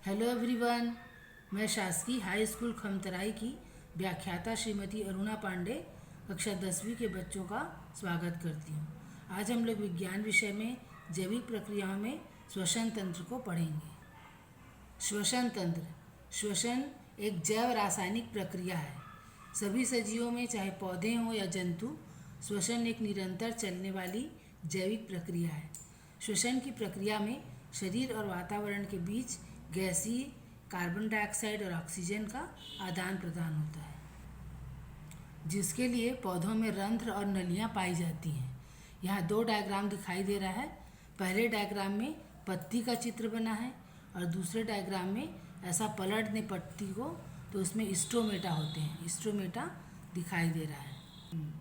Hello everyone. मैं शासकीय high school Khamtarai की व्याख्याता श्रीमती अरुणा पांडे कक्षा 10वीं के बच्चों का स्वागत करती हूँ। आज हम लोग विज्ञान विषय में जैविक प्रक्रियाओं में श्वसन तंत्र को पढ़ेंगे। श्वसन तंत्र, श्वसन एक जैव रासायनिक प्रक्रिया है। सभी सजीवों में, चाहे पौधे हों या जंतु, श्वसन एक निरंतर चलने वाली जैविक प्रक्रिया है। श्वसन की प्रक्रिया में शरीर और वातावरण के बीच गैसीय कार्बन डाइऑक्साइड और ऑक्सीजन का आदान प्रदान होता है, जिसके लिए पौधों में रंध्र और नलियाँ पाई जाती हैं। यहाँ दो डायग्राम दिखाई दे रहा है। पहले डायग्राम में पत्ती का चित्र बना है और दूसरे डायग्राम में ऐसा पलट दें पत्ती को तो उसमें स्टोमेटा होते हैं। स्टोमेटा दिखाई दे रहा है।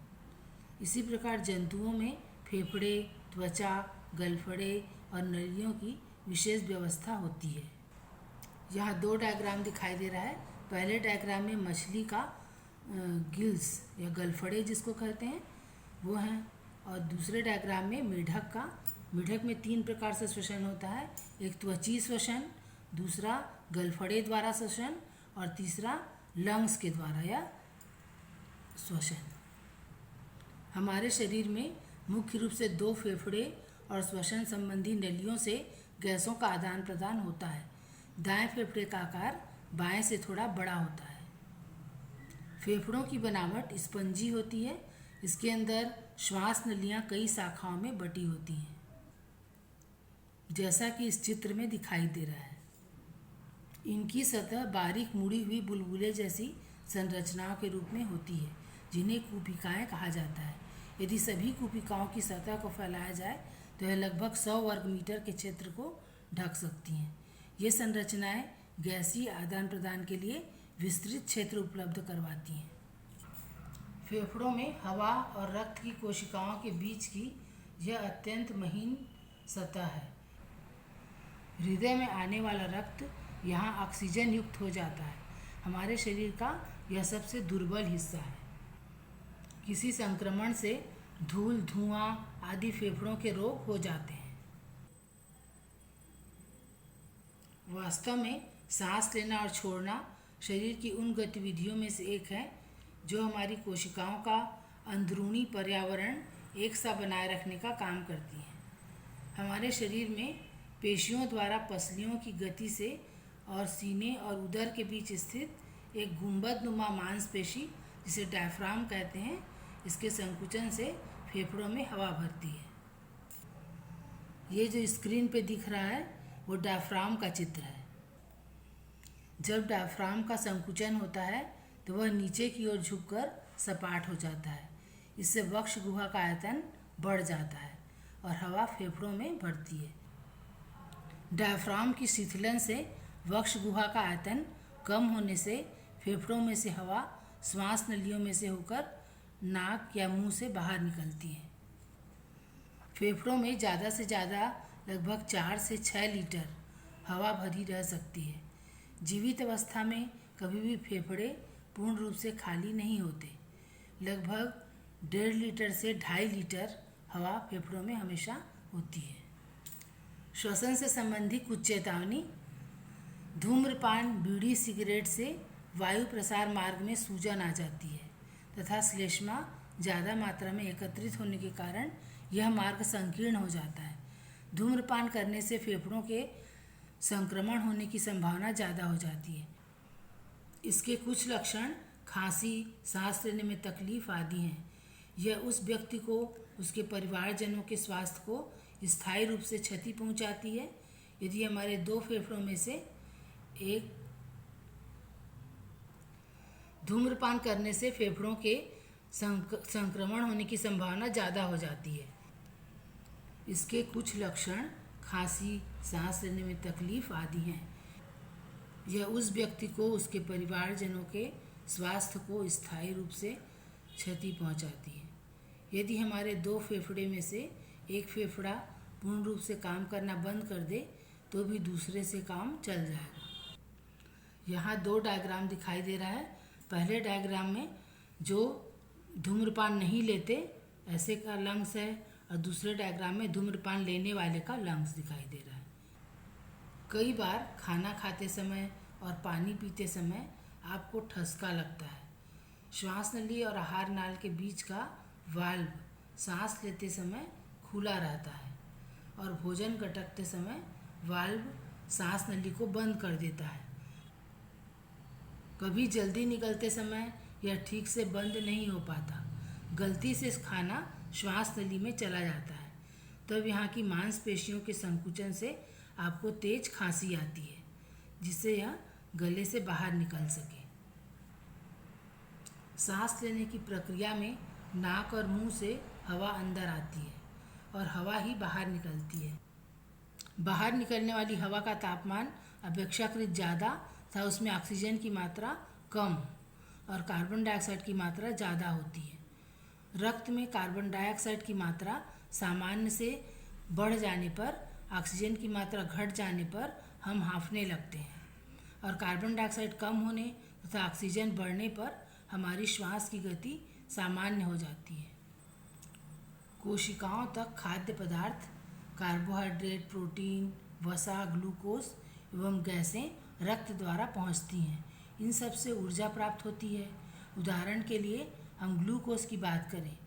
इसी प्रकार जंतुओं में फेफड़े, त्वचा, गलफड़े और नलियों की विशेष व्यवस्था होती है। यहाँ दो डायग्राम दिखाई दे रहा है। पहले डायग्राम में मछली का गिल्स या गलफड़े जिसको कहते हैं वो हैं, और दूसरे डायग्राम में मेढक में 3 प्रकार से श्वसन होता है। एक त्वची श्वसन, दूसरा गलफड़े द्वारा श्वसन और तीसरा लंग्स के द्वारा या श्वसन। हमारे शरीर में मुख्य रूप से 2 फेफड़े और श्वसन संबंधी नलियों से गैसों का आदान प्रदान होता है। दाएं फेफड़े का आकार बाएं से थोड़ा बड़ा होता है। फेफड़ों की बनावट स्पंजी होती है। इसके अंदर श्वास नलियां कई शाखाओं में बटी होती हैं, जैसा कि इस चित्र में दिखाई दे रहा है। इनकी सतह बारीक मुड़ी हुई बुलबुले जैसी संरचनाओं के रूप में होती है, जिन्हें कूपिकाएं कहा जाता है। यदि सभी कूपिकाओं की सतह को फैलाया जाए तो यह लगभग 100 वर्ग मीटर के क्षेत्र को ढक सकती हैं। ये संरचनाएं गैसीय आदान प्रदान के लिए विस्तृत क्षेत्र उपलब्ध करवाती हैं। फेफड़ों में हवा और रक्त की कोशिकाओं के बीच की यह अत्यंत महीन सतह है। हृदय में आने वाला रक्त यहाँ ऑक्सीजन युक्त हो जाता है। हमारे शरीर का यह सबसे दुर्बल हिस्सा है। किसी संक्रमण से धूल, धुआं आदि फेफड़ों के रोग हो जाते हैं। वास्तव में सांस लेना और छोड़ना शरीर की उन गतिविधियों में से एक है जो हमारी कोशिकाओं का अंदरूनी पर्यावरण एक सा बनाए रखने का काम करती है। हमारे शरीर में पेशियों द्वारा पसलियों की गति से और सीने और उदर के बीच स्थित एक गुंबदनुमा मांसपेशी जिसे डायफ्राम कहते हैं, इसके संकुचन से फेफड़ों में हवा भरती है। ये जो स्क्रीन पे दिख रहा है वो डायफ्राम का चित्र है। जब डायफ्राम का संकुचन होता है तो वह नीचे की ओर झुककर सपाट हो जाता है। इससे वक्ष गुहा का आयतन बढ़ जाता है और हवा फेफड़ों में भरती है। डायफ्राम की शिथिलन से वक्ष गुहा का आयतन कम होने से फेफड़ों में से हवा श्वास नलियों में से होकर नाक या मुंह से बाहर निकलती है। फेफड़ों में ज़्यादा से ज़्यादा लगभग 4 से 6 लीटर हवा भरी रह सकती है। जीवित अवस्था में कभी भी फेफड़े पूर्ण रूप से खाली नहीं होते। लगभग 1.5 लीटर से 2.5 लीटर हवा फेफड़ों में हमेशा होती है। श्वसन से संबंधित कुछ चेतावनी। धूम्रपान, बीड़ी, सिगरेट से वायु प्रसार मार्ग में सूजन आ जाती है तथा श्लेष्मा ज़्यादा मात्रा में एकत्रित होने के कारण यह मार्ग संकीर्ण हो जाता है। धूम्रपान करने से फेफड़ों के संक्रमण होने की संभावना ज़्यादा हो जाती है। इसके कुछ लक्षण खांसी, सांस लेने में तकलीफ आदि हैं। यह उस व्यक्ति को, उसके परिवारजनों के स्वास्थ्य को स्थायी रूप से क्षति पहुंचाती है। यदि हमारे 2 फेफड़ों में से एक धूम्रपान करने से फेफड़ों के संक्रमण होने की संभावना ज़्यादा हो जाती है। इसके कुछ लक्षण खांसी, सांस लेने में तकलीफ आदि हैं। यह उस व्यक्ति को, उसके परिवारजनों के स्वास्थ्य को स्थायी रूप से क्षति पहुंचाती है। यदि हमारे 2 फेफड़े में से एक फेफड़ा पूर्ण रूप से काम करना बंद कर दे तो भी दूसरे से काम चल जाएगा। यहाँ 2 डायग्राम दिखाई दे रहा है। पहले डायग्राम में जो धूम्रपान नहीं लेते ऐसे का लंग्स है और दूसरे डायग्राम में धूम्रपान लेने वाले का लंग्स दिखाई दे रहा है। कई बार खाना खाते समय और पानी पीते समय आपको ठसका लगता है। श्वास नली और आहार नाल के बीच का वाल्व सांस लेते समय खुला रहता है और भोजन गटकते समय वाल्व सांस नली को बंद कर देता है। कभी जल्दी निकलते समय यह ठीक से बंद नहीं हो पाता, गलती से खाना श्वास नली में चला जाता है, तब यहाँ की मांसपेशियों के संकुचन से आपको तेज खांसी आती है, जिससे यह गले से बाहर निकल सके। सांस लेने की प्रक्रिया में नाक और मुंह से हवा अंदर आती है और हवा ही बाहर निकलती है। बाहर निकलने वाली हवा का तापमान अपेक्षाकृत ज़्यादा तथा उसमें ऑक्सीजन की मात्रा कम और कार्बन डाइऑक्साइड की मात्रा ज़्यादा होती है। रक्त में कार्बन डाइऑक्साइड की मात्रा सामान्य से बढ़ जाने पर, ऑक्सीजन की मात्रा घट जाने पर हम हांफने लगते हैं और कार्बन डाइऑक्साइड कम होने तथा ऑक्सीजन बढ़ने पर हमारी श्वास की गति सामान्य हो जाती है। कोशिकाओं तक खाद्य पदार्थ, कार्बोहाइड्रेट, प्रोटीन, वसा, ग्लूकोज एवं गैसें रक्त द्वारा पहुंचती हैं। इन सब से ऊर्जा प्राप्त होती है। उदाहरण के लिए हम ग्लूकोज की बात करें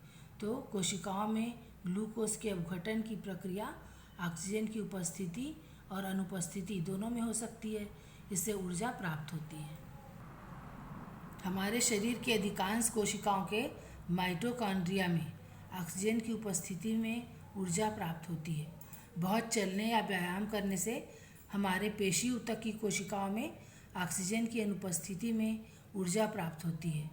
तो कोशिकाओं में ग्लूकोज के अपघटन की प्रक्रिया ऑक्सीजन की उपस्थिति और अनुपस्थिति दोनों में हो सकती है। इससे ऊर्जा प्राप्त होती है। हमारे शरीर के अधिकांश कोशिकाओं के माइटोकॉन्ड्रिया में ऑक्सीजन की उपस्थिति में ऊर्जा प्राप्त होती है। बहुत चलने या व्यायाम करने से हमारे पेशी ऊतक की कोशिकाओं में ऑक्सीजन की अनुपस्थिति में ऊर्जा प्राप्त होती है।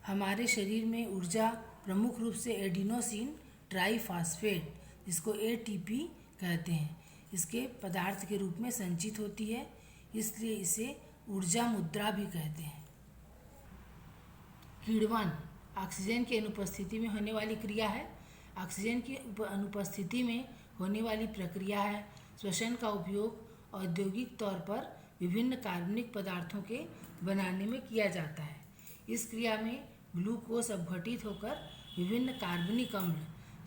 हमारे शरीर में ऊर्जा प्रमुख रूप से एडिनोसिन ट्राइफॉस्फेट, जिसको ATP कहते हैं, इसके पदार्थ के रूप में संचित होती है, इसलिए इसे ऊर्जा मुद्रा भी कहते हैं। किण्वन ऑक्सीजन की अनुपस्थिति में होने वाली क्रिया है। ऑक्सीजन की अनुपस्थिति में होने वाली प्रक्रिया है श्वसन का उपयोग औद्योगिक तौर पर विभिन्न कार्बनिक पदार्थों के बनाने में किया जाता है। इस क्रिया में ग्लूकोज अपघटित होकर विभिन्न कार्बनिक अम्ल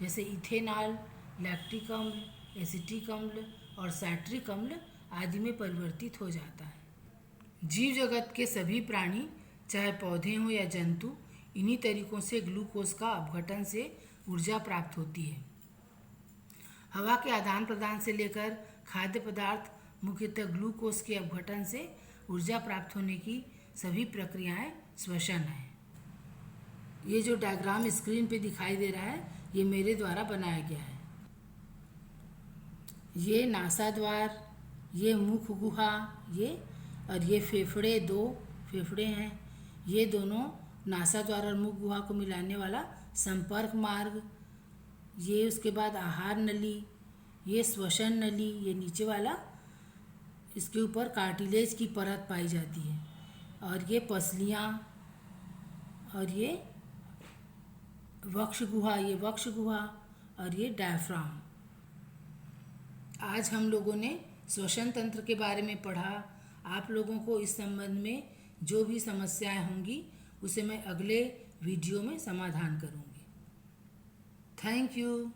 जैसे इथेनॉल, लैक्टिक अम्ल, एसिटिक अम्ल और सैट्रिक अम्ल आदि में परिवर्तित हो जाता है। जीव जगत के सभी प्राणी, चाहे पौधे हों या जंतु, इन्हीं तरीकों से ग्लूकोज का अपघटन से ऊर्जा प्राप्त होती है। हवा के आदान प्रदान से लेकर खाद्य पदार्थ, मुख्यतः ग्लूकोज के अपघटन से ऊर्जा प्राप्त होने की सभी प्रक्रियाएं श्वसन हैं। ये जो डायग्राम स्क्रीन पे दिखाई दे रहा है, ये मेरे द्वारा बनाया गया है। ये नासाद्वार, ये मुख गुहा, ये फेफड़े, 2 फेफड़े हैं। ये दोनों नासाद्वार और मुख गुहा को मिलाने वाला संपर्क मार्ग। ये उसके बाद आहार नली, ये श्वसन नली, ये नीचे वाला, इसके ऊपर कार्टिलेज की परत पाई जाती है। और ये पसलियाँ, और ये वक्ष गुहा, ये वक्ष गुहा, और ये डायफ्राम। आज हम लोगों ने श्वसन तंत्र के बारे में पढ़ा। आप लोगों को इस संबंध में जो भी समस्याएं होंगी उसे मैं अगले वीडियो में समाधान करूंगी। Thank you.